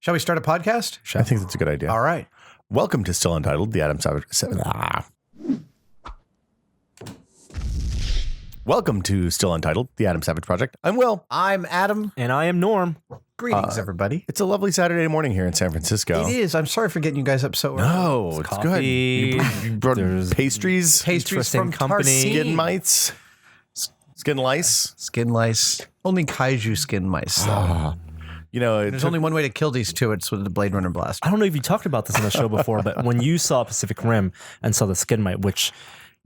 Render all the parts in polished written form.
Shall we start a podcast? I think that's a good idea. All right. Welcome to Still Untitled, the Adam Savage. Welcome to Still Untitled, the Adam Savage Project. I'm Will. I'm Adam. And I am Norm. Greetings, everybody. It's a lovely Saturday morning here in San Francisco. It is. I'm sorry for getting you guys up so early. No, it's coffee. good. You brought pastries, Pastries from company. skin mites, skin lice. Skin lice. Only kaiju skin mice. You know, There's only one way to kill these two. It's with the Blade Runner blast. I don't know if you talked about this on the show before, but when you saw Pacific Rim and saw the skin mite, which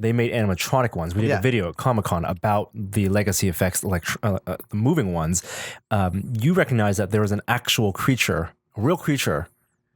they made animatronic ones, we did a video at Comic-Con about the legacy effects, the moving ones. You recognize that there was an actual creature, a real creature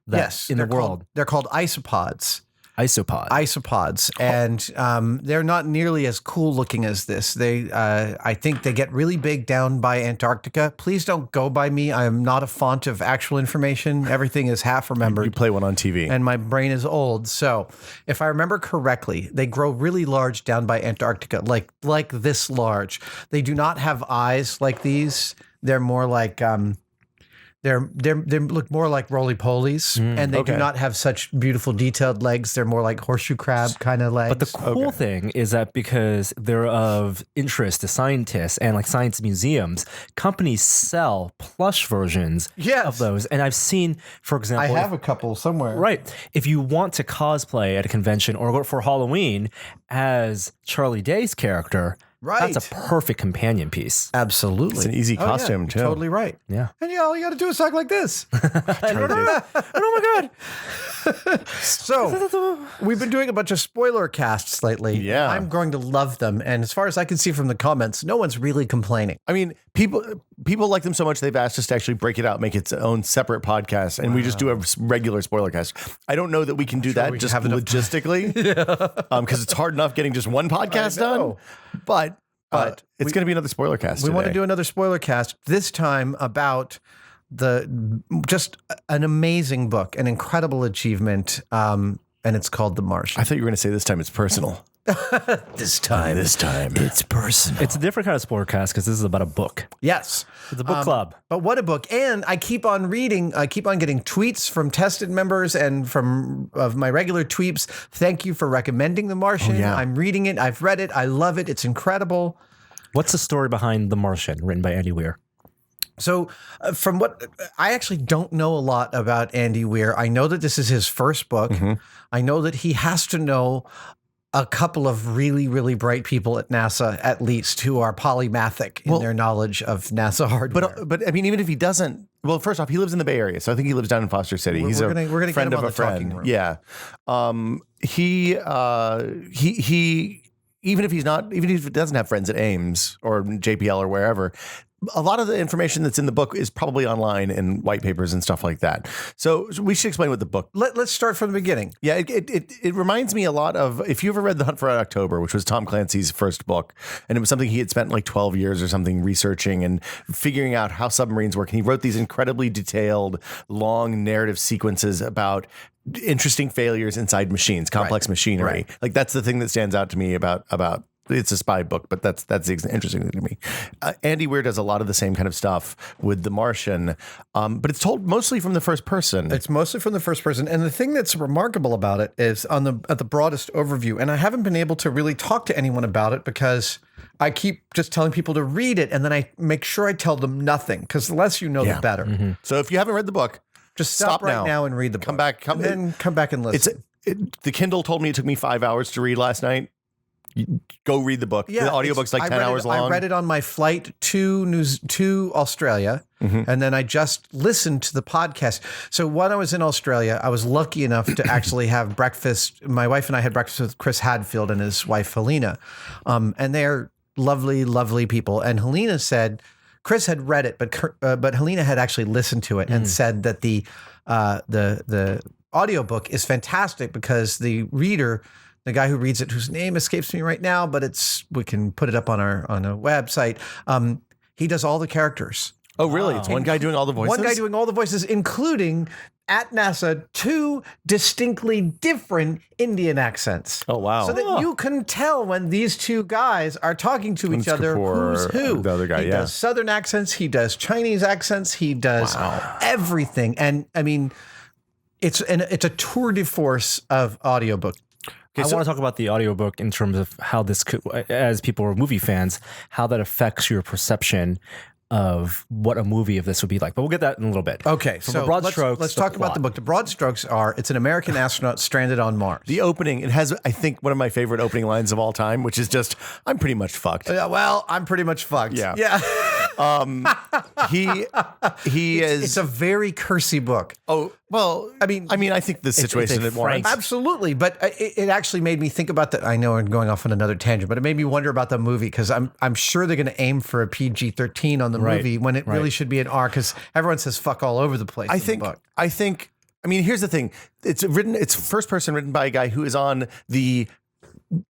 in the world. They're called isopods. Isopods. And they're not nearly as cool looking as this. I think they get really big down by Antarctica. Please don't go by me. I am not a font of actual information. Everything is half remembered. You play one on TV. And my brain is old. So if I remember correctly, they grow really large down by Antarctica, like this large. They do not have eyes like these. They're more like they look more like roly-polies, and they do not have such beautiful detailed legs. They're more like horseshoe crab kind of legs. But the cool thing is that because they're of interest to scientists and like science museums, companies sell plush versions of those. And I've seen, for example, I have a couple somewhere. Right. If you want to cosplay at a convention or go for Halloween as Charlie Day's character, right, that's a perfect companion piece. Absolutely. It's an easy costume, too. Totally right. Yeah. And all you got to do is talk like this. Oh my God. So we've been doing a bunch of spoiler casts lately. Yeah. I'm going to love them. And as far as I can see from the comments, no one's really complaining. I mean, people like them so much they've asked us to actually break it out, make its own separate podcast, and we just do a regular spoiler cast. I don't know that we can do that just logistically, because it's hard enough getting just one podcast done. But it's going to be another spoiler cast. We want to do another spoiler cast this time about just an amazing book, an incredible achievement, and it's called The Martian. I thought you were going to say this time it's personal. This time it's personal. It's a different kind of spoiler cast because this is about a book. Yes. It's a book club. But what a book. And I keep on reading, I keep on getting tweets from tested members and from my regular tweets. Thank you for recommending The Martian. Oh, yeah. I'm reading it. I've read it. I love it. It's incredible. What's the story behind The Martian, written by Andy Weir? So from what I actually don't know a lot about Andy Weir. I know that this is his first book. Mm-hmm. I know that he has to know a couple of really, really bright people at NASA, at least, who are polymathic in their knowledge of NASA hardware. But I mean, even if he doesn't, well, first off, he lives in the Bay Area, so I think he lives down in Foster City. He's we're gonna friend get him of on a the talking friend. room. Yeah. He even if he doesn't have friends at Ames or JPL or wherever, a lot of the information that's in the book is probably online in white papers and stuff like that. So we should explain what the book. Let's start from the beginning. Yeah, it reminds me a lot of, if you ever read The Hunt for Red October, which was Tom Clancy's first book, and it was something he had spent like 12 years or something researching and figuring out how submarines work. And he wrote these incredibly detailed, long narrative sequences about interesting failures inside machines, complex machinery. Right. Like that's the thing that stands out to me about it's a spy book, but that's the interesting thing to me. Andy Weir does a lot of the same kind of stuff with The Martian, but it's told mostly from the first person. It's mostly from the first person. And the thing that's remarkable about it is at the broadest overview, and I haven't been able to really talk to anyone about it because I keep just telling people to read it, and then I make sure I tell them nothing, because the less you know, the better. Mm-hmm. So if you haven't read the book, just stop right now and read the book. Come back and listen. The Kindle told me it took me 5 hours to read last night. Go read the book. Yeah, the audiobook's like 10 hours long. I read it on my flight to Australia, and then I just listened to the podcast. So when I was in Australia, I was lucky enough to actually have breakfast. My wife and I had breakfast with Chris Hadfield and his wife, Helena. And they're lovely, lovely people. And Helena said, Chris had read it, but Helena had actually listened to it and said that the audiobook is fantastic because the reader, the guy who reads it, whose name escapes me right now, but we can put it up on a website. He does all the characters. Oh, really? It's one guy doing all the voices? One guy doing all the voices, including at NASA 2 distinctly different Indian accents. Oh, wow. So that you can tell when these two guys are talking to each other who's who. The other guy, he does Southern accents, he does Chinese accents, he does everything. And I mean, it's a tour de force of audiobook. I want to talk about the audiobook in terms of how this could, as people are movie fans, how that affects your perception of what a movie of this would be like. But we'll get that in a little bit. Okay, so so the broad strokes. Let's talk about the book. The broad strokes are: it's an American astronaut stranded on Mars. The opening, it has, I think, one of my favorite opening lines of all time, which is just, "I'm pretty much fucked." Well, I'm pretty much fucked. Yeah. He is. It's a very cursy book. Oh, well, I mean, I think the situation it warrants. Absolutely, but it actually made me think about that. I know I'm going off on another tangent, but it made me wonder about the movie because I'm sure they're going to aim for a PG-13 on the movie when it really should be an R because everyone says fuck all over the place. I mean, here's the thing. It's first person written by a guy who is on the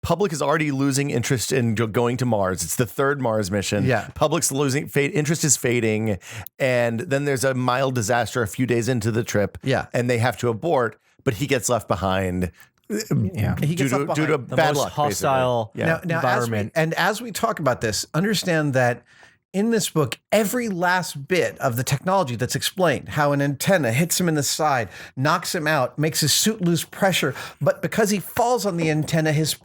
public is already losing interest in going to Mars. It's the third Mars mission. Yeah. Public's losing interest is fading. And then there's a mild disaster a few days into the trip. Yeah. And they have to abort, but he gets left behind. Yeah. Due to bad luck, hostile environment. As we talk about this, understand that in this book, every last bit of the technology that's explained, how an antenna hits him in the side, knocks him out, makes his suit lose pressure, but because he falls on the antenna, his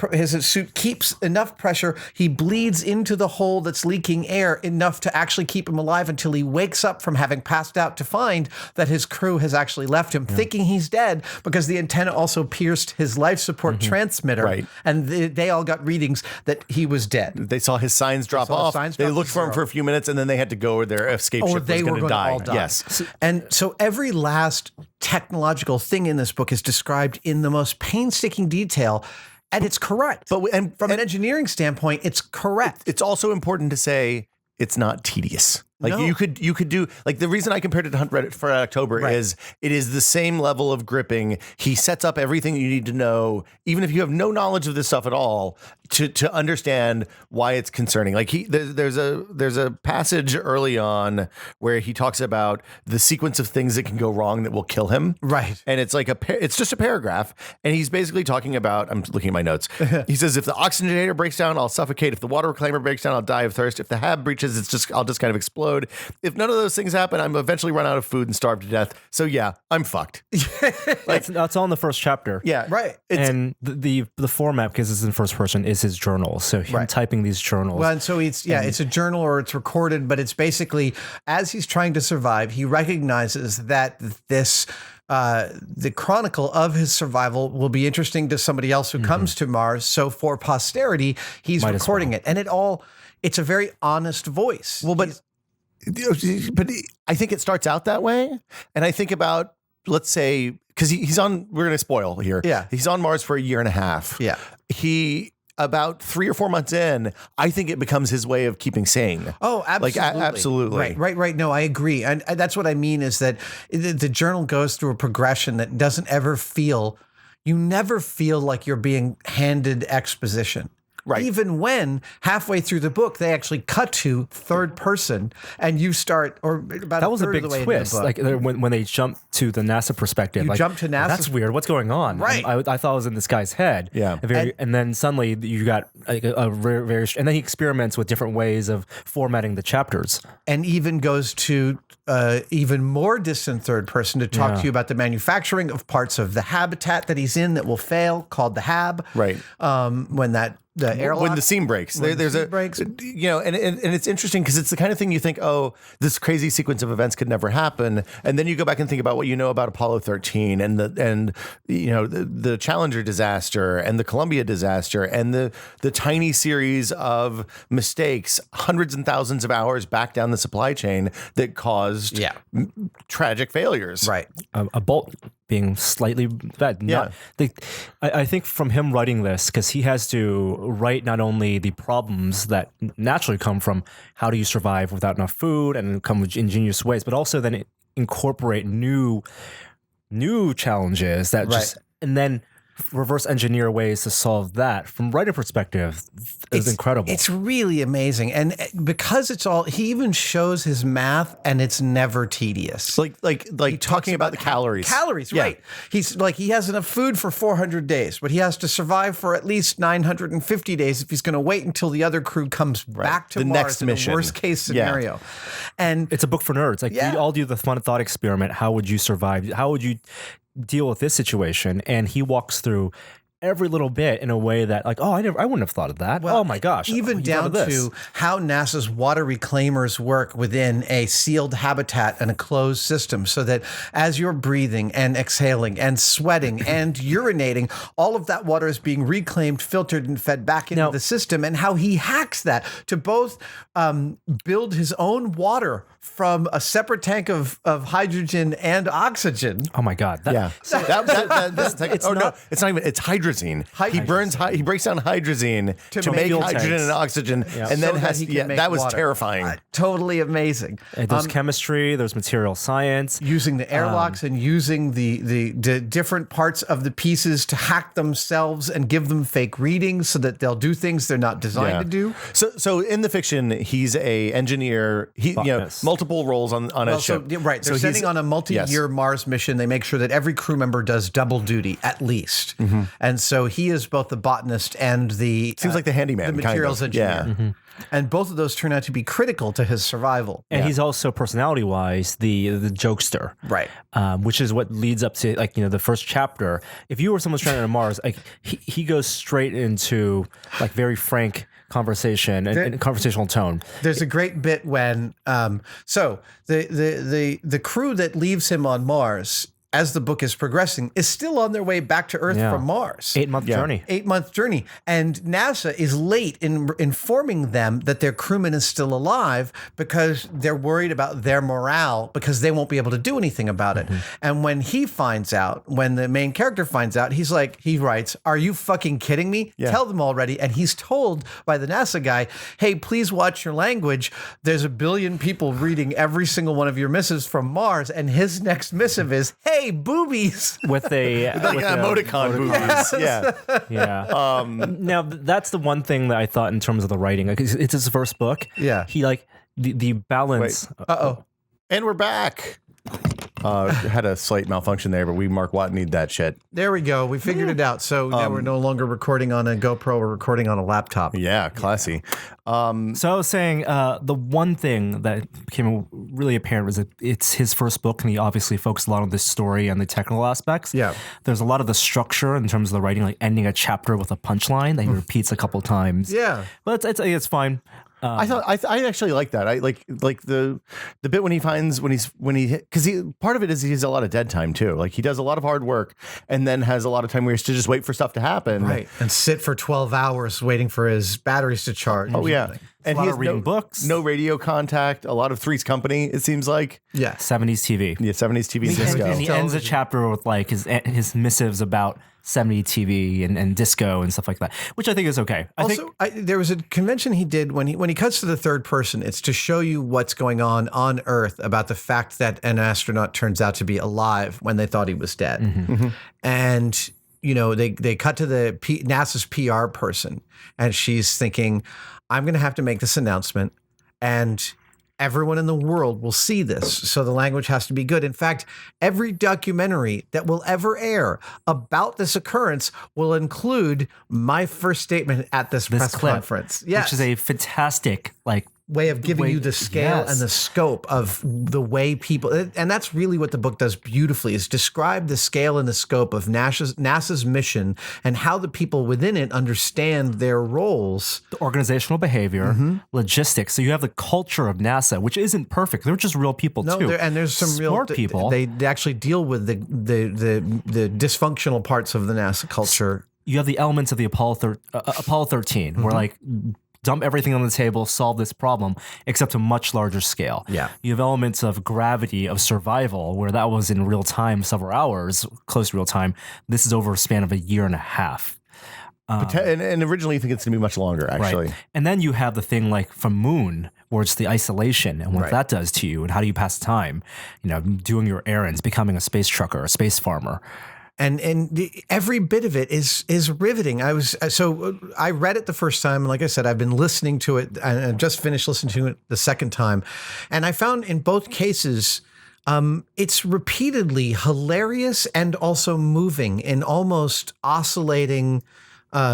suit keeps enough pressure, he bleeds into the hole that's leaking air enough to actually keep him alive until he wakes up from having passed out to find that his crew has actually left him, thinking he's dead because the antenna also pierced his life support transmitter, and they all got readings that he was dead. They saw his signs drop off. They looked for him for a few minutes, and then they had to go, or their escape ship was going to die. Yes. And so every last technological thing in this book is described in the most painstaking detail, and it's correct. From an engineering standpoint, it's correct. It's also important to say it's not tedious. Like you could do, like, the reason I compared it to Hunt for Red October is it is the same level of gripping. He sets up everything you need to know, even if you have no knowledge of this stuff at all, to understand why it's concerning. Like there's a passage early on where he talks about the sequence of things that can go wrong that will kill him. Right. And it's like it's just a paragraph. And he's basically talking about, I'm looking at my notes. He says, if the oxygenator breaks down, I'll suffocate. If the water reclaimer breaks down, I'll die of thirst. If the hab breaches, I'll just kind of explode. If none of those things happen, I'm eventually run out of food and starve to death. So yeah, I'm fucked. That's all in the first chapter. Yeah, right. And the format, because it's in first person, is his journal. So him typing these journals. Well, and so it's a journal or it's recorded, but it's basically as he's trying to survive, he recognizes that this. The chronicle of his survival will be interesting to somebody else who comes to Mars. So for posterity, he's recording it, and it's a very honest voice. Well, but I think it starts out that way, and I think about, let's say, because he's on. We're going to spoil here. Yeah, he's on Mars for a year and a half. Yeah, about 3 or 4 months in, I think it becomes his way of keeping sane. Oh, absolutely. Absolutely. Right. No, I agree. And that's what I mean is that the journal goes through a progression that doesn't ever you never feel like you're being handed exposition. Right. Even when halfway through the book, they actually cut to third person and you start, or about that was a big twist. Like when they jump to the NASA perspective, you jump to NASA. That's weird. What's going on? Right. I thought it was in this guy's head. Yeah. And then suddenly you got a very, and then he experiments with different ways of formatting the chapters. And even goes to even more distant third person to talk to you about the manufacturing of parts of the habitat that he's in that will fail, called the hab. Right. When the seam breaks, there's and it's interesting because it's the kind of thing you think, oh, this crazy sequence of events could never happen, and then you go back and think about what you know about Apollo 13 and the Challenger disaster and the Columbia disaster and the tiny series of mistakes, hundreds and thousands of hours back down the supply chain that caused tragic failures. Right, a bolt being slightly bad. I think from him writing this, because he has to write not only the problems that naturally come from how do you survive without enough food and come with ingenious ways, but also then incorporate new challenges that and then reverse engineer ways to solve that from writing perspective is incredible. It's really amazing. And because it's all, he even shows his math and it's never tedious. Like talking about the calories. Calories, right. He's like, he has enough food for 400 days, but he has to survive for at least 950 days if he's going to wait until the other crew comes back to The Mars next in mission. a worst case scenario. And it's a book for nerds. Like, we all do the fun thought experiment. How would you survive? How would you deal with this situation? And he walks through every little bit in a way that, like, I wouldn't have thought of that. Oh my gosh. Even down to how NASA's water reclaimers work within a sealed habitat and a closed system, so that as you're breathing and exhaling and sweating and urinating, all of that water is being reclaimed, filtered, and fed back into the system, and how he hacks that to both build his own water from a separate tank of hydrogen and oxygen. Oh my God. It's not even, it's hydrazine. He he breaks down hydrazine to make hydrogen and oxygen, and then that was water. Terrifying. Totally amazing. There's chemistry, there's material science. Using the airlocks and using the different parts of the pieces to hack themselves and give them fake readings so that they'll do things they're not designed to do. So in the fiction, he's a engineer. Multiple roles on a ship. They're sending on a multi-year Mars mission. They make sure that every crew member does double duty at least. And so he is both the botanist and the seems like the handyman, the materials engineer. Yeah. And both of those turn out to be critical to his survival. And he's also personality-wise the jokester, right? Which is what leads up to, like, the first chapter. If you were someone stranded on Mars, like he goes straight into like very frank conversation and conversational tone. There's a great bit when so the crew that leaves him on Mars, as the book is progressing, is still on their way back to Earth from Mars. 8-month journey. 8-month journey. And NASA is late in informing them that their crewman is still alive because they're worried about their morale because they won't be able to do anything about it. And when he finds out, when the main character finds out, he's like, he writes, "Are you fucking kidding me? Tell them already." And he's told by the NASA guy, "Hey, please watch your language. There's a billion people reading every single one of your missives from Mars." And his next missive is, "Hey, boobies," with a like an emoticon boobies. Yeah. Now that's the one thing that I thought in terms of the writing. Like, it's his first book. Yeah. He like the balance. And we're back. Had a slight malfunction there, but we Mark Watt need that shit. There we go. We figured it out. So now we're no longer recording on a GoPro. We're recording on a laptop. Yeah, classy. So I was saying the one thing that became really apparent was that it's his first book, and he obviously focused a lot on the story and the technical aspects. Yeah. There's a lot of the structure in terms of the writing, like ending a chapter with a punchline that he repeats a couple times. Yeah. But it's fine. I actually like that. I like the bit when he finds because part of it is he has a lot of dead time too. Like, he does a lot of hard work and then has a lot of time where he has to just wait for stuff to happen. Right. And sit for 12 hours waiting for his batteries to charge. Oh yeah. And he has reading books. No radio contact. A lot of Three's Company, it seems like. Yeah. 70s TV. Yeah, 70s TV and disco. And he ends a chapter with like his missives about 70s TV and disco and stuff like that, which I think is okay. There was a convention he did when he cuts to the third person. It's to show you what's going on Earth about the fact that an astronaut turns out to be alive when they thought he was dead. And they cut to the NASA's PR person, and she's thinking, "I'm going to have to make this announcement, and everyone in the world will see this, so the language has to be good. In fact, every documentary that will ever air about this occurrence will include my first statement at this press conference." Which is a fantastic way of giving you the scale and the scope of the way people, and that's really what the book does beautifully, is describe the scale and the scope of NASA's mission and how the people within it understand their roles. The organizational behavior, logistics. So you have the culture of NASA, which isn't perfect. They're just real people too. And there's some smart real people. They actually deal with the dysfunctional parts of the NASA culture. You have the elements of the Apollo 13, where dump everything on the table, solve this problem, except a much larger scale. Yeah. You have elements of gravity, of survival, where that was in real time, several hours, close to real time. This is over a span of a year and a half. And originally you think it's going to be much longer, actually. Right. And then you have the thing like from Moon, where it's the isolation and what that does to you and how do you pass time, doing your errands, becoming a space trucker, a space farmer. every bit of it is riveting. I read it the first time, and like I said, I've been listening to it, and I just finished listening to it the second time, and I found in both cases, it's repeatedly hilarious and also moving in almost oscillating, what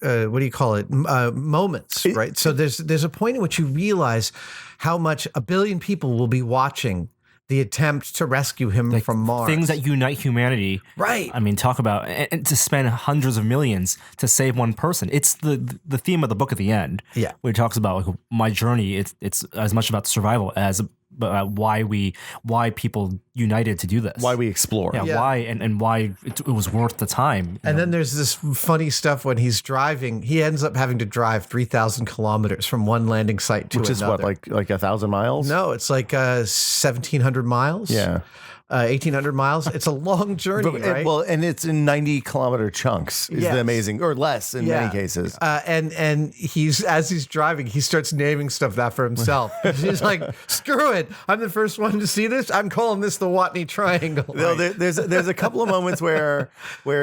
do you call it? Moments, right? So there's a point in which you realize how much a billion people will be watching the attempt to rescue him from Mars. Things that unite humanity. Right. I mean, talk about, and to spend hundreds of millions to save one person. It's the theme of the book at the end. Yeah. Where it talks about like, my journey. It's as much about survival as why people united to do this. Why we explore. Yeah. Why and why it was worth the time. And then there's this funny stuff when he's driving. He ends up having to drive 3,000 kilometers from one landing site to Which another. is what, like 1,000 miles? No, it's like 1,700 miles. Yeah. 1,800 miles. It's a long journey, right? Well, and it's in 90-kilometer chunks. Is the amazing, or less in many cases. And as he's driving, he starts naming stuff that for himself. He's like, "Screw it! I'm the first one to see this. I'm calling this the Watney Triangle." No, there's a couple of moments where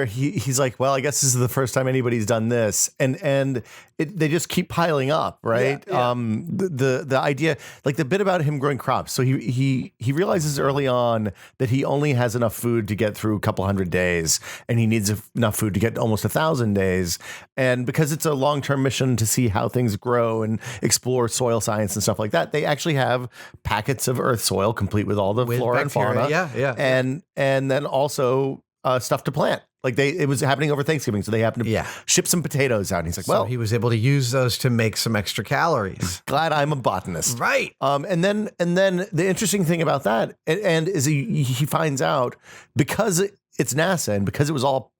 he's like, "Well, I guess this is the first time anybody's done this," and they just keep piling up, right? Yeah. The idea, like the bit about him growing crops. So he realizes early on that he only has enough food to get through a couple hundred days, and he needs enough food to get almost 1,000 days. And because it's a long-term mission to see how things grow and explore soil science and stuff like that, they actually have packets of earth soil complete with all the flora bacteria. and fauna. Yeah. And then also stuff to plant. Like it was happening over Thanksgiving, so they happened to ship some potatoes out. And he's like, So he was able to use those to make some extra calories. Glad I'm a botanist, Right? And then the interesting thing about that, and is he finds out because it's NASA and because it was all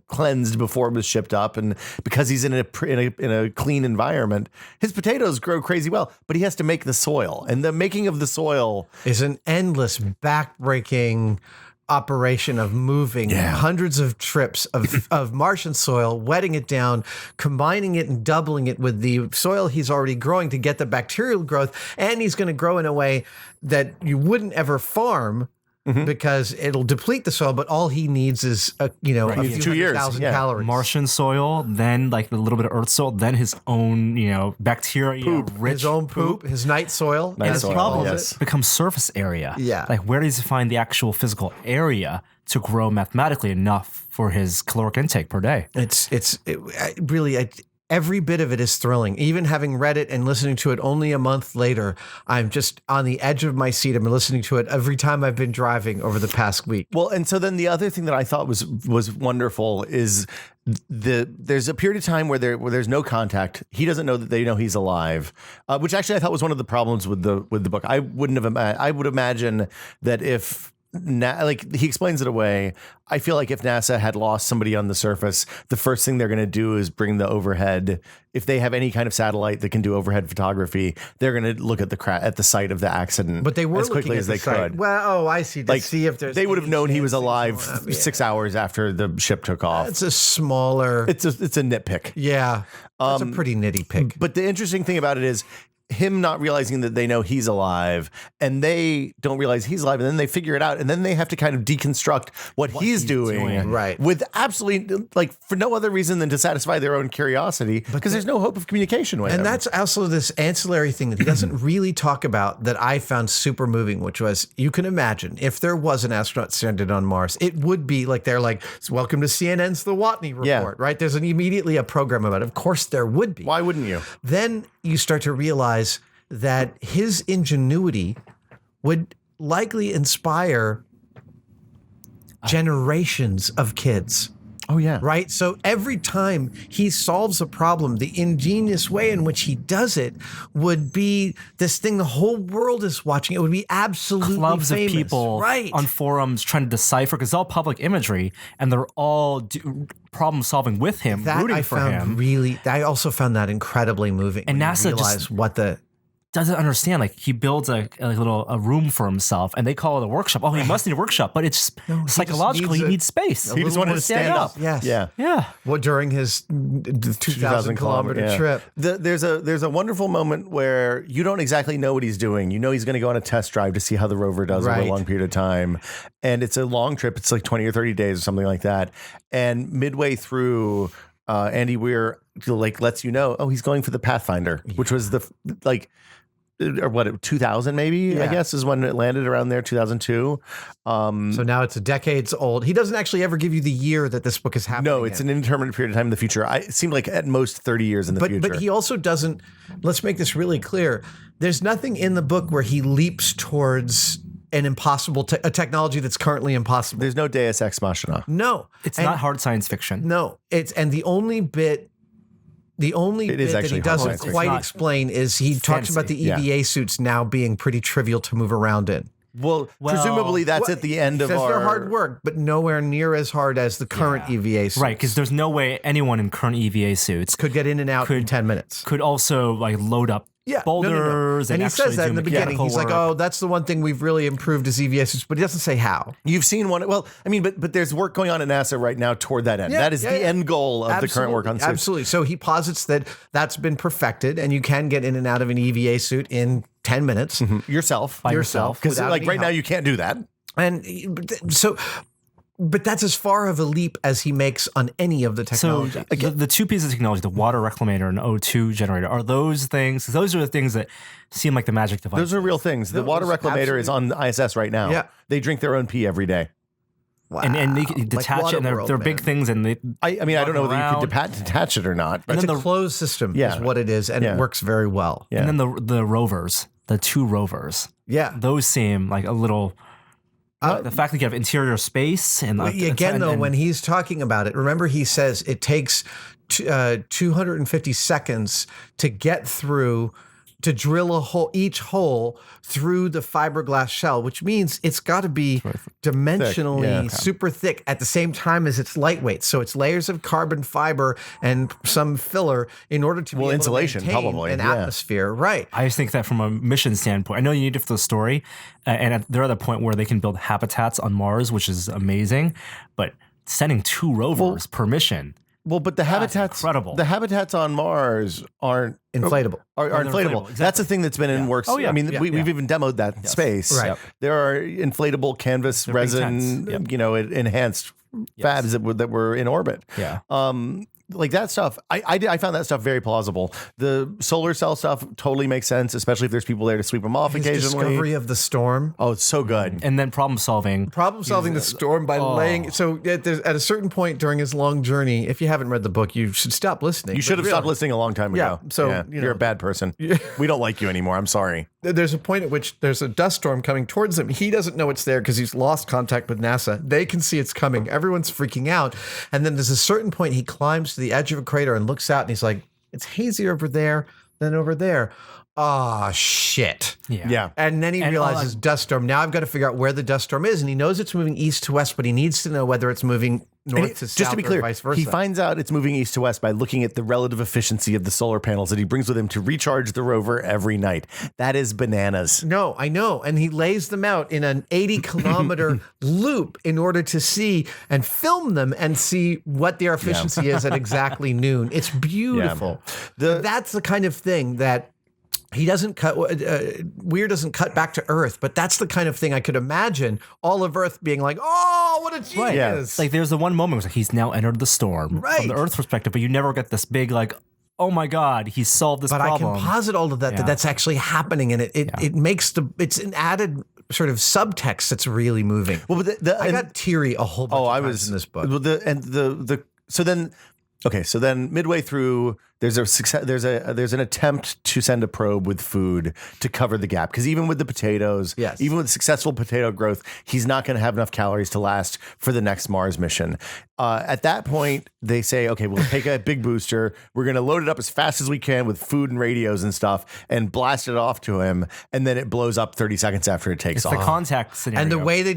cleansed before it was shipped up, and because he's in a clean environment, his potatoes grow crazy well. But he has to make the soil, and the making of the soil is an endless, backbreaking operation of moving hundreds of trips of Martian soil, wetting it down, combining it and doubling it with the soil he's already growing to get the bacterial growth. And he's going to grow in a way that you wouldn't ever farm because it'll deplete the soil. But all he needs is a few 100,000 calories. Martian soil, then like a little bit of earth soil, then his own bacteria rich his own poop, his night soil. And the problem becomes surface area. Yeah. Like where does he find the actual physical area to grow mathematically enough for his caloric intake per day? Every bit of it is thrilling. Even having read it and listening to it only a month later, I'm just on the edge of my seat. I've been listening to it every time I've been driving over the past week. Well, and so then the other thing that I thought was wonderful is there's a period of time where there's no contact. He doesn't know that they know he's alive, which actually I thought was one of the problems with the book. I would imagine that if he explains it away. I feel like if NASA had lost somebody on the surface, the first thing they're going to do is bring the overhead. If they have any kind of satellite that can do overhead photography, they're going to look at the site of the accident. But they were as quickly as they could. Well, I see. To see if there's. They would have known he was alive 6 hours after the ship took off. It's a smaller. It's a nitpick. Yeah, it's a pretty nitty pick. But the interesting thing about it is him not realizing that they know he's alive, and they don't realize he's alive, and then they figure it out, and then they have to kind of deconstruct what he's doing, right? With absolutely for no other reason than to satisfy their own curiosity, because there's no hope of communication with him. And that's also this ancillary thing that he doesn't really talk about that I found super moving, which was, you can imagine if there was an astronaut stranded on Mars, it would be like they're like, welcome to CNN's The Watney Report, right? There's immediately a program about it. Of course there would be. Why wouldn't you? Then you start to realize that his ingenuity would likely inspire generations of kids. Oh, yeah. Right? So every time he solves a problem, the ingenious way in which he does it would be this thing the whole world is watching. It would be absolutely Clubs famous. of people on forums trying to decipher, because it's all public imagery, and they're all problem solving with him, rooting for him. I also found that incredibly moving. And when NASA you realize what the doesn't understand. Like he builds a room for himself, and they call it a workshop. Oh, he must need a workshop, but it's psychological. He needs space. He just wanted to stand up. Yes. Yeah. Well, during his 2,000 kilometer trip. There's a wonderful moment where you don't exactly know what he's doing. You know he's going to go on a test drive to see how the rover does over a long period of time. And it's a long trip. It's like 20 or 30 days or something like that. And midway through, Andy Weir lets you know, he's going for the Pathfinder, which was or what, 2000 maybe, I guess, is when it landed around there, 2002. So now it's decades old. He doesn't actually ever give you the year that this book is happening. No, it's an indeterminate period of time in the future. It seemed like at most 30 years in the future. But he also doesn't, let's make this really clear. There's nothing in the book where he leaps towards an impossible, a technology that's currently impossible. There's no Deus Ex Machina. No. It's not hard science fiction. No. The only bit that he doesn't quite explain is he talks about the EVA suits now being pretty trivial to move around in. Well, presumably that's at the end of our... They're hard work, but nowhere near as hard as the current EVA suits. Right, because there's no way anyone in current EVA suits could get in and out in 10 minutes. Could also load up boulders. And he says that in the beginning. He's like, that's the one thing we've really improved is EVA suits, but he doesn't say how. You've seen one. Well, I mean, but there's work going on at NASA right now toward that end. That is the end goal of the current work on suits. Absolutely. So he posits that that's been perfected and you can get in and out of an EVA suit in 10 minutes. Mm-hmm. Yourself. By yourself. Because right now you can't do that. And so... But that's as far of a leap as he makes on any of the technology. So the two pieces of technology, the water reclamator and O2 generator, are those things? Those are the things that seem like the magic device. Those are real things. The water reclamator is on the ISS right now. Yeah. They drink their own pee every day. Wow. And they detach it, and they're big things. And they, I don't know whether you could detach it or not. It's a closed system is what it is, and it works very well. Yeah. And then the rovers, the two rovers. Yeah. Those seem like a little... the fact that you have interior space and when he's talking about it, remember he says it takes 250 seconds to get through, to drill each hole through the fiberglass shell, which means it's got to be dimensionally super thick at the same time as it's lightweight. So it's layers of carbon fiber and some filler in order to be able insulation, to maintain probably an atmosphere. Right. I just think that from a mission standpoint, I know you need it for the story, and they're at the point where they can build habitats on Mars, which is amazing, but sending 2 rovers per mission. Well, but the habitats on Mars aren't inflatable. Are inflatable. Exactly. That's a thing that's been in works. I mean, we've even demoed that space. Right. There are inflatable canvas resin, enhanced fabs that were in orbit. Yeah. Like that stuff, I found that stuff very plausible. The solar cell stuff totally makes sense, especially if there's people there to sweep them off occasionally. Discovery of the storm. Oh, it's so good. And then problem solving the storm by laying. So at a certain point during his long journey, if you haven't read the book, you should stop listening. You should have stopped listening a long time ago. Yeah. So you're a bad person. We don't like you anymore. I'm sorry. There's a point at which there's a dust storm coming towards him. He doesn't know it's there because he's lost contact with NASA. They can see it's coming. Everyone's freaking out. And then there's a certain point he climbs to the edge of a crater and looks out and he's like, it's hazier over there than over there. Oh, shit. Yeah. And then he realizes dust storm. Now I've got to figure out where the dust storm is. And he knows it's moving east to west, but he needs to know whether it's moving north to south, just to be clear, or vice versa. he finds out it's moving east to west by looking at the relative efficiency of the solar panels that he brings with him to recharge the rover every night. That is bananas. No, I know. And he lays them out in an 80-kilometer loop in order to see and film them and see what their efficiency is at exactly noon. It's beautiful. Yeah. That's the kind of thing that he doesn't cut. Weir doesn't cut back to Earth, but that's the kind of thing I could imagine all of Earth being like, "Oh, what a genius!" Right. Yeah. Like there's the one moment where he's now entered the storm from the Earth perspective, but you never get this big oh my God, he solved this problem. But I can posit all of that that's actually happening, and it makes it's an added sort of subtext that's really moving. Well, but I got teary a whole bunch of times in this book. So then midway through, there's an attempt to send a probe with food to cover the gap, because even with the potatoes, even with successful potato growth, he's not going to have enough calories to last for the next Mars mission. At that point, they say, okay, we'll take a big booster. We're going to load it up as fast as we can with food and radios and stuff and blast it off to him. And then it blows up 30 seconds after it takes off. It's the contact scenario. And the way they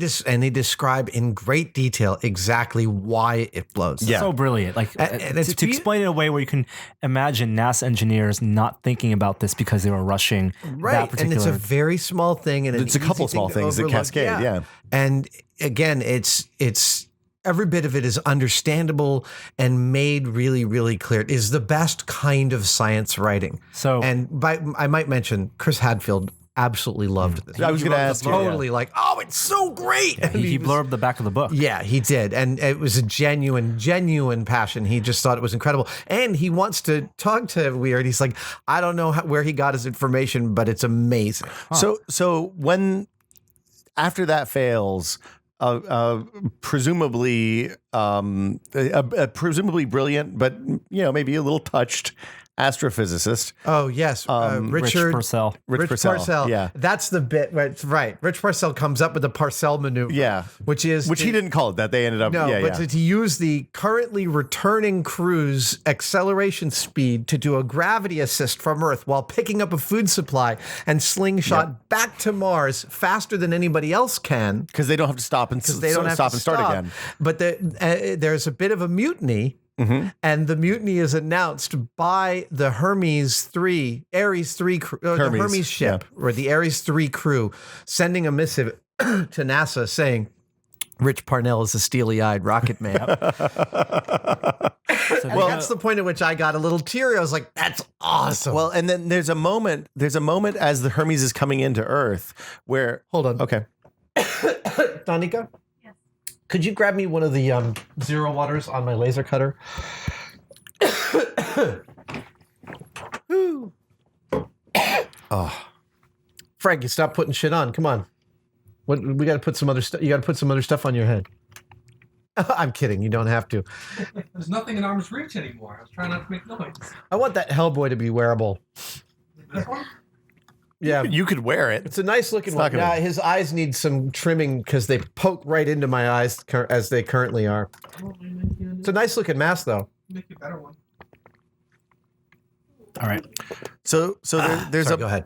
describe in great detail exactly why it blows. Yeah. So brilliant. Like to explain it in a way where you can imagine NASA engineers not thinking about this because they were rushing that Right, particular. and it's a very small thing, and It's a couple small things that cascade, yeah. And again, it's every bit of it is understandable and made really, really clear. It is the best kind of science writing. So- I might mention Chris Hadfield absolutely loved this. I was going to ask you. yeah. Totally like, oh, it's so great. And he was- blurbed the back of the book. Yeah, he did. And it was a genuine passion. He just thought it was incredible. And he wants to talk to Weir. He's like, I don't know where he got his information, but it's amazing. So when after that fails, presumably presumably brilliant, but maybe a little touched astrophysicist. Oh, yes. Richard Purcell. Rich Purcell. Yeah. That's the bit. Right. Rich Purcell comes up with the Parcell maneuver. Yeah. Which he didn't call it that. They ended up. No, yeah, but to use the currently returning crew's acceleration speed to do a gravity assist from Earth while picking up a food supply and slingshot back to Mars faster than anybody else can. Because they don't have to stop and start again. But there's a bit of a mutiny. Mm-hmm. And the mutiny is announced by the Ares 3 crew, the Hermes ship, or the Ares 3 crew, sending a missive to NASA saying, Rich Parnell is a steely-eyed rocket man. That's the point at which I got a little teary. I was like, that's awesome. Well, and then there's a moment as the Hermes is coming into Earth where... Hold on. Okay. Danica? Could you grab me one of the zero waters on my laser cutter? Frank, you stop putting shit on. Come on. We got to put some other stuff. You got to put some other stuff on your head. I'm kidding. You don't have to. There's nothing in arm's reach anymore. I was trying not to make noise. I want that Hellboy to be wearable. This one? Yeah. You could wear it. It's a nice looking one. gonna- Yeah, his eyes need some trimming because they poke right into my eyes as they currently are. It's a nice looking mask, though. Make a better one. All right. So there's Sorry, go ahead.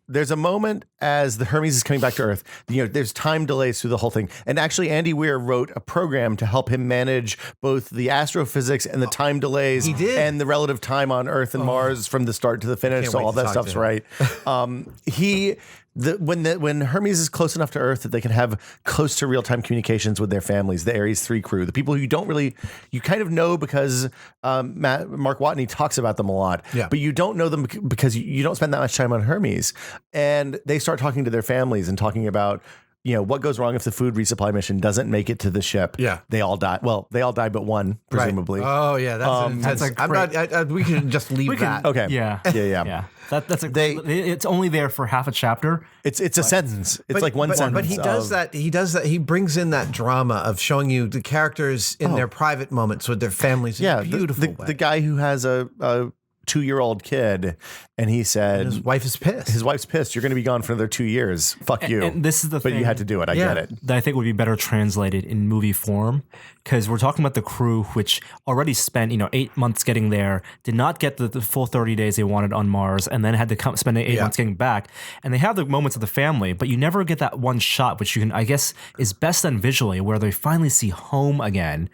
There's a moment as the Hermes is coming back to Earth. There's time delays through the whole thing. And actually, Andy Weir wrote a program to help him manage both the astrophysics and the time delays. He did. And the relative time on Earth and Mars from the start to the finish. Can't So wait all to that talk stuff's to right. When Hermes is close enough to Earth that they can have close to real time communications with their families, the Ares 3 crew, the people who you kind of know because Mark Watney talks about them a lot, but you don't know them because you don't spend that much time on Hermes. And they start talking to their families and talking about what goes wrong if the food resupply mission doesn't make it to the ship. Yeah. They all die. Well, they all die but one, presumably. Right. Oh, yeah. That's That's a I'm great- not, we can just leave that. Okay. Yeah. Yeah. That's it's only there for half a chapter. It's a sentence. It's like one sentence. But he does that. He does that. He brings in that drama of showing you the characters in their private moments with their families. In a beautiful way. The guy who has a 2-year-old kid, and he said His wife is pissed. his wife's pissed. You're going to be gone for another 2 years. Fuck you. And this is the but thing you had to do it. I Yeah. get it. that I think would be better translated in movie form, because we're talking about the crew, which already spent 8 months getting there, did not get the full 30 days they wanted on Mars, and then had to spend 8 months getting back. And they have the moments of the family, but you never get that one shot, which you can, I guess, is best done visually, where they finally see home again.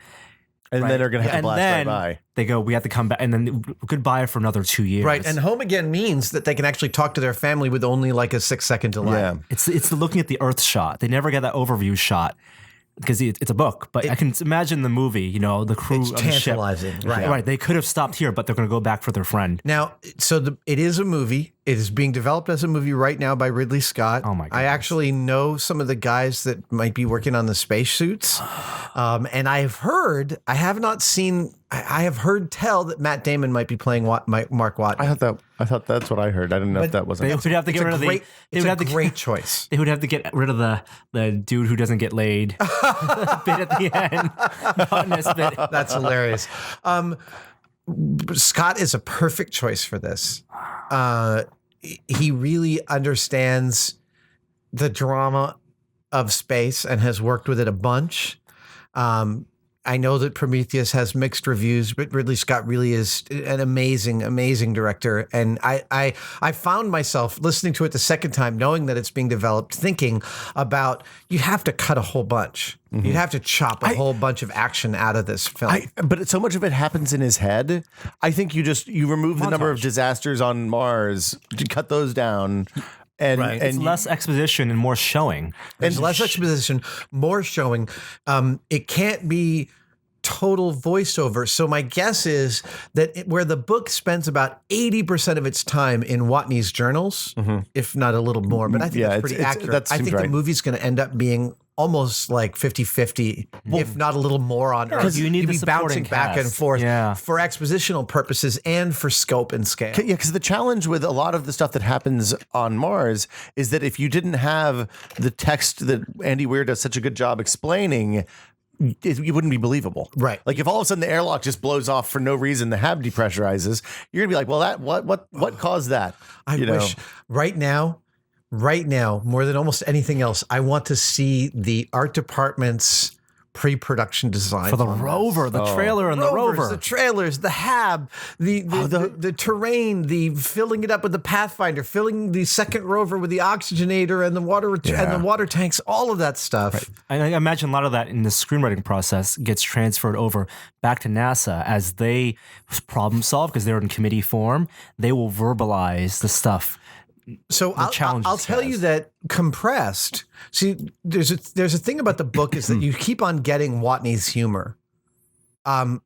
And then they're going to have to blast right by. They go, we have to come back, and then goodbye for another 2 years. Right. And home again means that they can actually talk to their family with only like a 6-second delay. Yeah. It's the looking at the Earth shot. They never get that overview shot because it's a book. But I can imagine the movie. The crew It's of the ship. tantalizing. Right. Right. They could have stopped here, but they're going to go back for their friend. Now, it is a movie. It is being developed as a movie right now by Ridley Scott. Oh, my I goodness. actually know some of the guys that might be working on the spacesuits. And I have heard, I have not seen, I have heard tell that Matt Damon might be playing Mark Watney. I thought that's what I heard. I didn't know if that wasn't. They would have to get rid of the. It's a great choice. They would have to get rid of the dude who doesn't get laid bit at the end. Not in this bit. That's hilarious. Scott is a perfect choice for this. He really understands the drama of space and has worked with it a bunch. I know that Prometheus has mixed reviews, but Ridley Scott really is an amazing, amazing director. And I found myself listening to it the second time, knowing that it's being developed, thinking about you have to cut a whole bunch. You'd have to chop a whole bunch of action out of this film. But so much of it happens in his head. I think you remove the number of disasters on Mars, to cut those down. And, Right. It's less exposition and more showing. There's less exposition, more showing. It can't be total voiceover. So my guess is that where the book spends about 80% of its time in Watney's journals, if not a little more, but I think that's pretty accurate. I think the movie's going to end up being almost like 50-50, if not a little more on Earth. You need You'd the be bouncing supporting back and cast. forth Yeah. for expositional purposes and for scope and scale. Yeah, because the challenge with a lot of the stuff that happens on Mars is that if you didn't have the text that Andy Weir does such a good job explaining, it wouldn't be believable. Right. Like if all of a sudden the airlock just blows off for no reason, the hab depressurizes, you're gonna be like, well, that what caused that? I wish right now, more than almost anything else, I want to see the art department's pre-production design For the on this. rover, the trailer and the Rovers, rover. the trailers, the hab, the terrain, the filling it up with the Pathfinder, filling the second rover with the oxygenator and the water and the water tanks, all of that stuff. I imagine a lot of that in the screenwriting process gets transferred over back to NASA as they problem solve because they're in committee form. They will verbalize the stuff. So challenges I'll tell you that compressed. See, there's a thing about the book is that you keep on getting Watney's humor.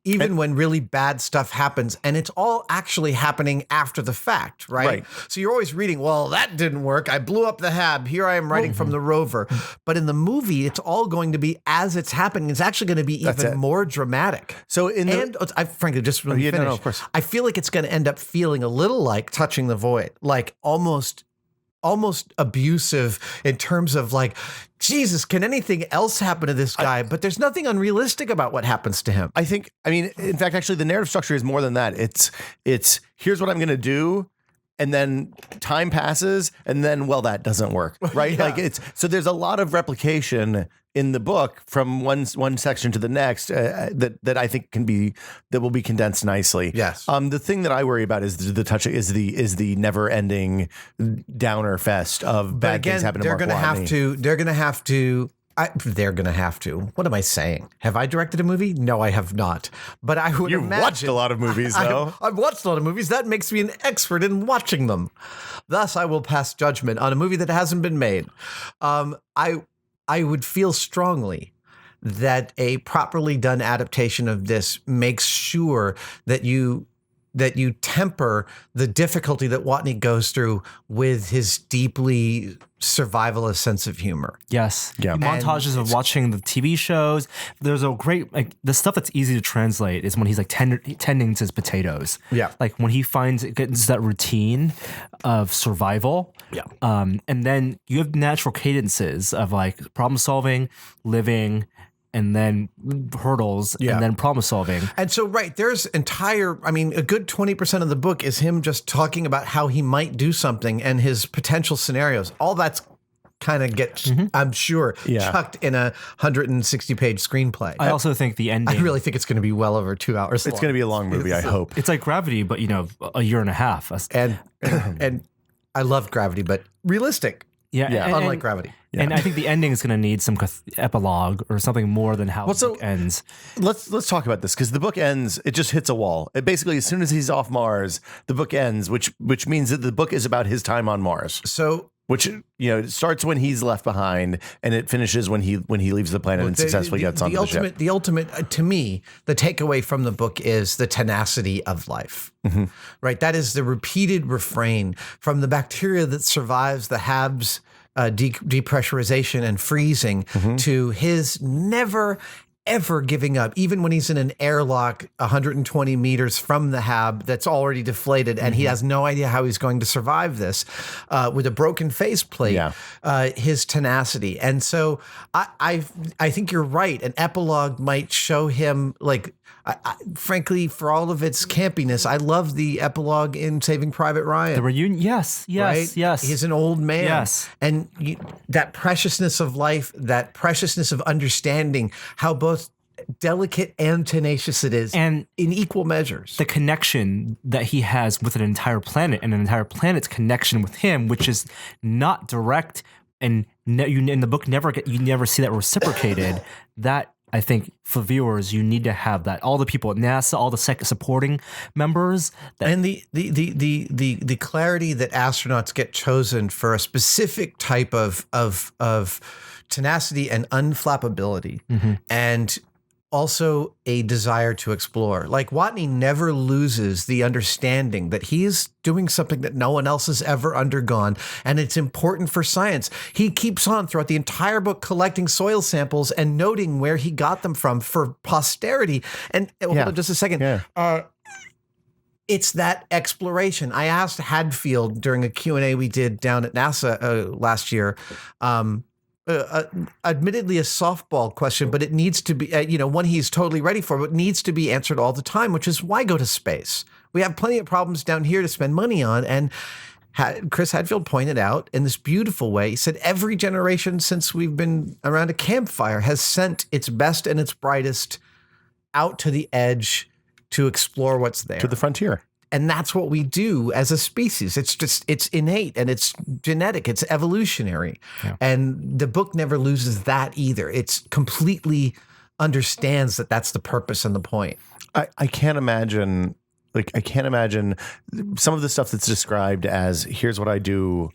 Even when really bad stuff happens, and it's all actually happening after the fact, right? So you're always reading, well, that didn't work. I blew up the hab. Here I am writing from the rover. But in the movie, it's all going to be as it's happening. It's actually going to be even more dramatic. So I frankly just really finish. No, of course. I feel like it's going to end up feeling a little like Touching the Void, like almost abusive in terms of like, Jesus, can anything else happen to this guy? But there's nothing unrealistic about what happens to him. I mean, in fact, actually, the narrative structure is more than that. It's here's what I'm going to do, and then time passes, and then that doesn't work, right? Yeah. Like so there's a lot of replication in the book from one section to the next that I think will be condensed nicely. Yes. The thing that I worry about is the never ending downer fest of bad things happening to Mark Watney. They're going to have to. What am I saying? Have I directed a movie? No, I have not. But I would You've imagine. watched a lot of movies, though. I've watched a lot of movies. That makes me an expert in watching them. Thus, I will pass judgment on a movie that hasn't been made. I would feel strongly that a properly done adaptation of this makes sure that you temper the difficulty that Watney goes through with his deeply survivalist sense of humor. Yes. Yeah. Montages of watching the TV shows. There's a great, the stuff that's easy to translate is when he's like tending to his potatoes. Yeah. Like when he gets that routine of survival. Yeah. And then you have natural cadences of like problem solving, living, and then hurdles, and then problem solving. And so, there's a good 20% of the book is him just talking about how he might do something and his potential scenarios. All that's kind of gets, I'm sure, chucked in a 160-page screenplay. I also think the ending. I really think it's going to be well over 2 hours long. It's going to be a long movie, I hope. It's like Gravity, but, a year and a half. And I love Gravity, but realistic. Yeah. Unlike Gravity. Yeah. And I think the ending is going to need some epilogue or something more than how the book ends. Let's talk about this because the book ends. It just hits a wall. It basically, as soon as he's off Mars, the book ends, which means that the book is about his time on Mars. So, which it starts when he's left behind, and it finishes when he leaves the planet and successfully gets onto the ship. The ultimate, to me, the takeaway from the book is the tenacity of life. Right, that is the repeated refrain from the bacteria that survives the hab's depressurization and freezing to his never ever giving up, even when he's in an airlock 120 meters from the hab that's already deflated and he has no idea how he's going to survive this with a broken faceplate, his tenacity. And so I think you're right. An epilogue might show him like, frankly, for all of its campiness, I love the epilogue in Saving Private Ryan. The reunion, yes. He's an old man. Yes. And that preciousness of life, that preciousness of understanding how both delicate and tenacious it is, And in equal measures. the connection that he has with an entire planet and an entire planet's connection with him, which is not direct, and you in the book you never see that reciprocated. That, I think, for viewers, you need to have that. All the people at NASA, all the supporting members, and the clarity that astronauts get chosen for a specific type of tenacity and unflappability, and also a desire to explore. Like, Watney never loses the understanding that he is doing something that no one else has ever undergone, and it's important for science. He keeps on throughout the entire book collecting soil samples and noting where he got them from for posterity. And hold on just a second. Yeah. It's that exploration. I asked Hadfield during a Q&A we did down at NASA last year, admittedly a softball question, but it needs to be, one he's totally ready for, but needs to be answered all the time, which is, why go to space? We have plenty of problems down here to spend money on. And Chris Hadfield pointed out in this beautiful way, he said, every generation since we've been around a campfire has sent its best and its brightest out to the edge to explore what's there. To the frontier. And that's what we do as a species. It's innate and it's genetic, it's evolutionary. Yeah. And the book never loses that either. It's completely understands that that's the purpose and the point. I can't imagine, some of the stuff that's described as, here's what I do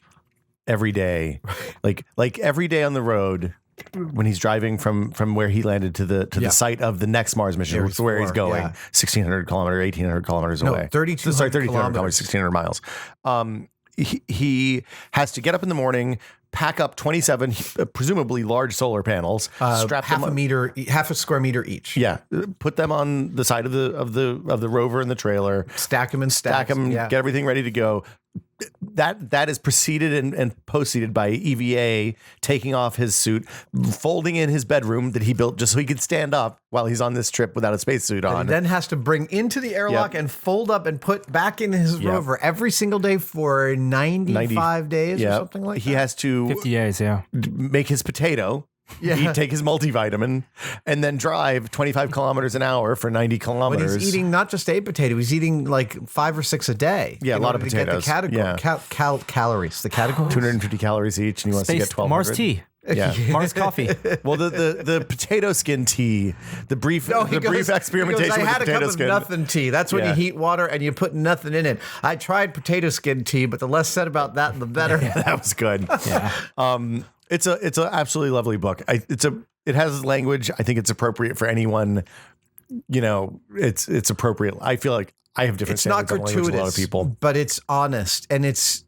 every day. like every day on the road, when he's driving from where he landed to the site of the next Mars mission, which is where he's going, 1,600 kilometers, 1,800 kilometers away. 3,200 kilometers, 1,600 miles. He has to get up in the morning, pack up 27 presumably large solar panels, strap half a square meter each. Yeah, put them on the side of the rover and the trailer, stack them, get everything ready to go. That is preceded and postceded by EVA taking off his suit, folding in his bedroom that he built just so he could stand up while he's on this trip without a spacesuit on. He then has to bring into the airlock and fold up and put back in his rover every single day for 95 days or something like that. He has to 50 days, make his potato. He'd take his multivitamin and then drive 25 kilometers an hour for 90 kilometers. When he's eating not just a potato, he's eating like 5 or 6 a day. Yeah, a lot of potatoes. To get the calories. The categories. 250 calories each, and he wants to get 1,200. Mars tea. Yeah, Mars coffee. Well, the potato skin tea, the brief experimentation I with had the potato a cup skin. of nothing tea. That's when you heat water and you put nothing in it. I tried potato skin tea, but the less said about that, the better. That was good. Yeah. It's a absolutely lovely book. It has language. I think it's appropriate for anyone. It's appropriate. I feel like I have different standards on language than a lot of people, but it's honest, and it's,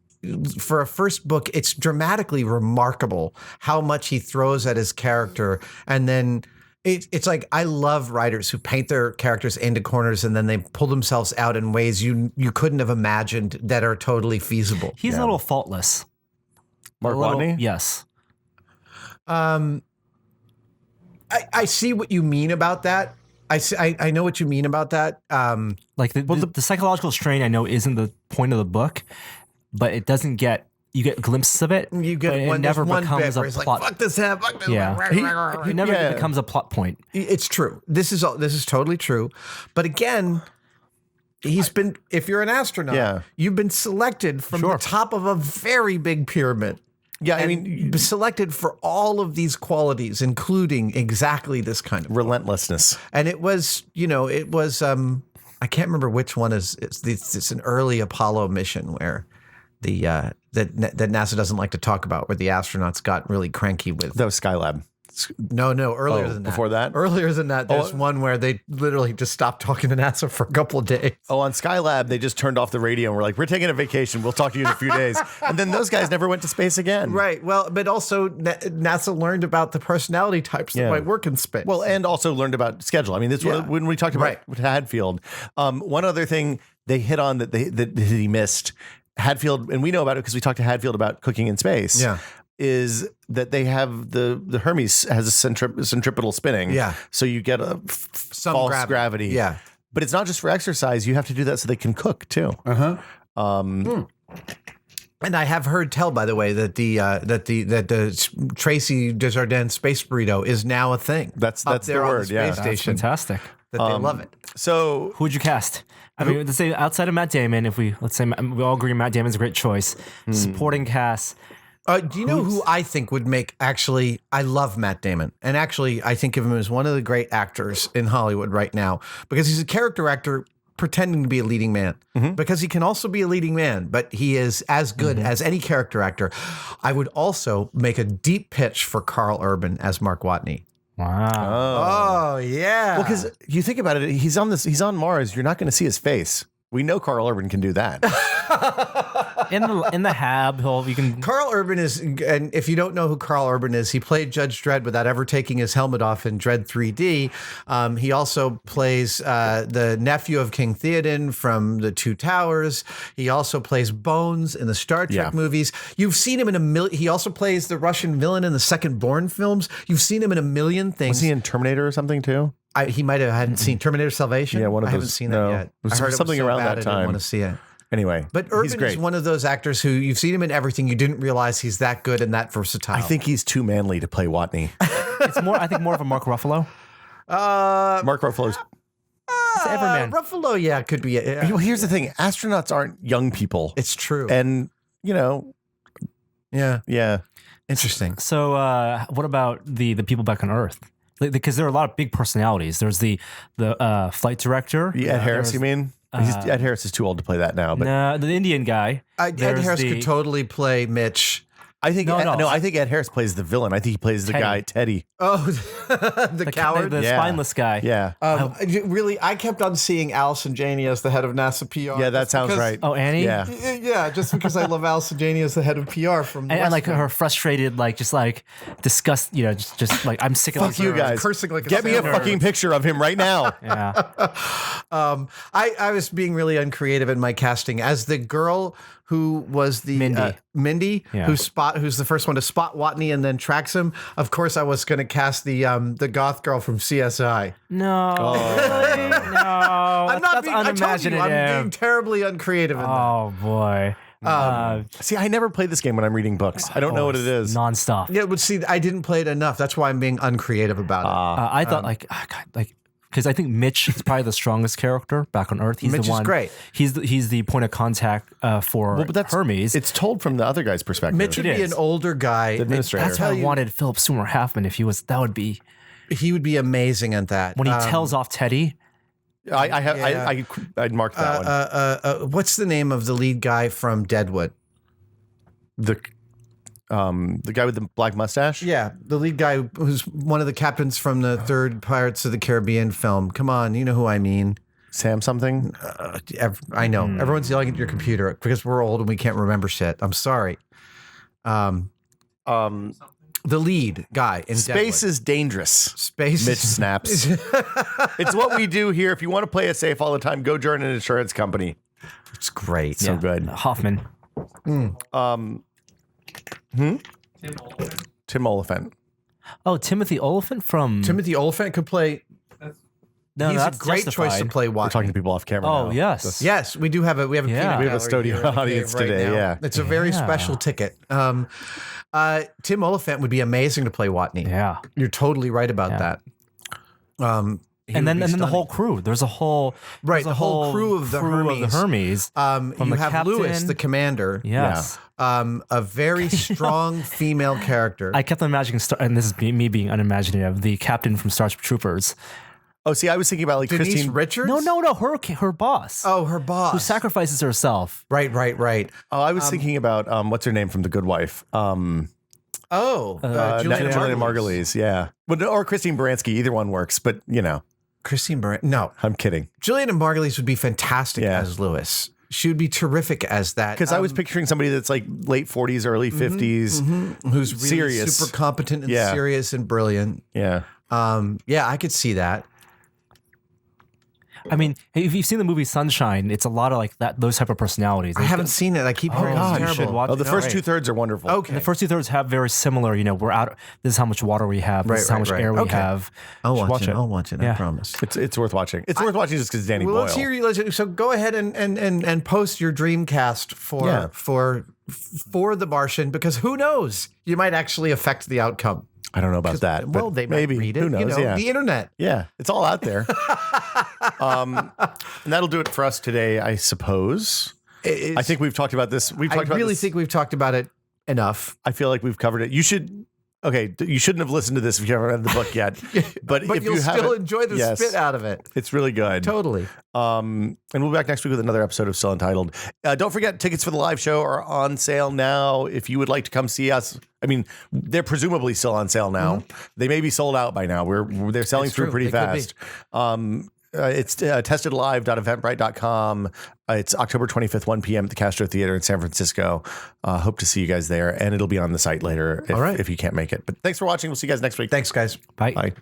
for a first book, it's dramatically remarkable how much he throws at his character. And then it's like, I love writers who paint their characters into corners and then they pull themselves out in ways you couldn't have imagined that are totally feasible. He's a little faultless. Mark Watney? Yes. I see what you mean about that. I know what you mean about that. Like the psychological strain, I know, isn't the point of the book, but it doesn't get, you get glimpses of it. You get it never becomes a plot. Like, fuck this. Yeah. It never becomes a plot point. It's true. This is totally true. But again, if you're an astronaut, you've been selected from the top of a very big pyramid. Yeah, I mean, selected for all of these qualities, including exactly this kind of relentlessness. And it was, I can't remember which one it's an early Apollo mission where that NASA doesn't like to talk about, where the astronauts got really cranky with. That was Skylab. No, earlier than that. Before that? Earlier than that, there's one where they literally just stopped talking to NASA for a couple of days. Oh, on Skylab, they just turned off the radio and were like, we're taking a vacation. We'll talk to you in a few days. And then those guys never went to space again. Right. Well, but also NASA learned about the personality types that might work in space. Well, and also learned about schedule. I mean, this was when we talked about Hadfield. One other thing they hit on that he missed, Hadfield, and we know about it because we talked to Hadfield about cooking in space. Yeah. Is that they have the Hermes has a centripetal spinning. Yeah. So you get a false gravity. Yeah. But it's not just for exercise. You have to do that so they can cook too. And I have heard tell, by the way, that the Tracy Desjardins space burrito is now a thing. That's up the there on word, the yeah. space That's station. Fantastic. That they love it. So Who would you cast? I mean, let's say outside of Matt Damon, let's say we all agree Matt Damon's a great choice. Supporting cast. Do you know who I think would make? Actually, I love Matt Damon, and actually, I think of him as one of the great actors in Hollywood right now because he's a character actor pretending to be a leading man. Because he can also be a leading man, but he is as good as any character actor. I would also make a deep pitch for Carl Urban as Mark Watney. Wow. Oh yeah. well, because you think about it, he's on Mars. You're not going to see his face. We know Carl Urban can do that. In the Hab, you can. Carl Urban is, and if you don't know who Carl Urban is, he played Judge Dredd without ever taking his helmet off in Dredd 3D. He also plays the nephew of King Theoden from The Two Towers. He also plays Bones in the Star Trek movies. You've seen him in a million. He also plays the Russian villain in the second Bourne films. You've seen him in a million things. Was he in Terminator or something too? He might have hadn't seen Terminator Salvation. Yeah, one of I haven't those- seen no. that yet. It was I heard something it was so around bad that I didn't time. want to see it. Anyway, But he's Urban great. is one of those actors who you've seen him in everything. You didn't realize he's that good and that versatile. I think he's too manly to play Watney. It's more. I think more of a Mark Ruffalo. Mark Ruffalo's. It's Everman. Ruffalo, yeah, could be. Well, here's the thing: astronauts aren't young people, It's true. and you know, yeah. yeah. Interesting. So, what about the people back on Earth? Because there are a lot of big personalities. There's the flight director. Ed Harris, there's- you mean? Ed Harris is too old to play that now, but No, the Indian guy. Ed There's Harris the- could totally play Mitch. I think No, no. I think Ed Harris plays the villain. I think he plays the Teddy. guy Teddy. Oh, the coward. the Yeah. spineless guy. Yeah, Really, I kept on seeing Allison Janney as the head of NASA PR. yeah, that just sounds because- right. Oh, Annie. Yeah, Yeah, just because I love Allison Janney as the head of PR from And like Westworld. her frustrated, disgust. Just like I'm sick of fuck this. you guys. cursing like a Get me a sailor. fucking picture of him right now. Yeah. I was being really uncreative in my casting as the girl who was the Mindy, Yeah. who's the first one to spot Watney and then tracks him. Of course, I was going to cast the goth girl from CSI. No. Oh. Really? No. I'm not that's being. I told you, unimaginative. I'm being terribly uncreative in that. Oh boy. See, I never play this game when I'm reading books. I don't know what it is. Nonstop. Yeah, but see, I didn't play it enough. That's why I'm being uncreative about it. I thought because I think Mitch is probably the strongest character back on Earth. He's Mitch the is one. great. He's the point of contact for Hermes. It's told from the other guy's perspective. Mitch would it be is. an older guy. The administrator. That's why I wanted Philip Seymour Hoffman. If he was, that would be He would be amazing at that. when he tells off Teddy. I'd mark that one. What's the name of the lead guy from Deadwood? The guy with the black mustache. Yeah, the lead guy who's one of the captains from the third Pirates of the Caribbean film. Come on, you know who I mean. Sam something. I know. Everyone's yelling at your computer because we're old and we can't remember shit. I'm sorry. The lead guy in Space Deadwood. is dangerous. Space. Mitch snaps. It's what we do here. If you want to play it safe all the time, go join an insurance company. It's great. So good. Hoffman. Tim Oliphant. Oh, Timothy Oliphant from. Timothy Oliphant could play. No, He's a that's great choice to Justified. play We're Watney. talking to people off camera. Oh now. yes. Yes, we do have a Yeah. peanut We have a gallery studio here in the audience cave right today, now. yeah. It's a very Yeah. special ticket. Tim Oliphant would be amazing to play Watney. Yeah. You're totally right about that. He And would then be the stunning. whole crew. There's a whole The whole crew of the Hermes. From You the have Lewis, captain. the commander. Yes. A very strong female character. I kept imagining, and this is me being unimaginative, the captain from Starship Troopers. Oh, see, I was thinking about like Denise Christine. Richards? No, her boss. Oh, her boss. Who sacrifices herself. Right. Oh, I was thinking about what's her name from The Good Wife? Juliana Juliana Margulies. Margulies. Yeah, but or Christine Baranski. Either one works. But you know, Christine Baranski. No, I'm kidding. Juliana Margulies would be fantastic Yeah. as Lewis. She would be terrific as that. Because I was picturing somebody that's like late 40s, early 50s, who's really serious. super competent and Yeah. serious and brilliant. Yeah. Yeah, I could see that. I mean, if you've seen the movie Sunshine, it's a lot of like that, those type of personalities. I haven't seen it. I keep hearing God, it's you terrible. should watch Oh, the it. first Right. 2/3 are wonderful. Okay. The first 2/3 have very similar, we're out. This is how much water we have. This is how much air we Okay. have. I'll You should watch it. I'll watch it. I Yeah. promise. It's worth watching. It's worth watching just because Danny Well, Boyle. let's hear you. So go ahead and post your Dreamcast for for The Martian, because who knows? You might actually affect the outcome. I don't know about that. Well, they might read it. Who knows? The internet. Yeah, it's all out there. And that'll do it for us today, I suppose. I think we've talked about this. I really think we've talked about it enough. I feel like we've covered it. You should. Okay, you shouldn't have listened to this if you haven't read the book yet. But if you'll you still enjoy the spit out of it. It's really good. Totally. And we'll be back next week with another episode of Still Untitled. Don't forget, tickets for the live show are on sale now. If you would like to come see us, I mean, they're presumably still on sale now. Mm-hmm. They may be sold out by now. They're selling through pretty fast. It's testedlive.eventbrite.com. It's October 25th, 1 p.m. at the Castro Theater in San Francisco. Hope to see you guys there, and it'll be on the site later if you can't make it. But thanks for watching. We'll see you guys next week. Thanks, guys. Bye. Bye.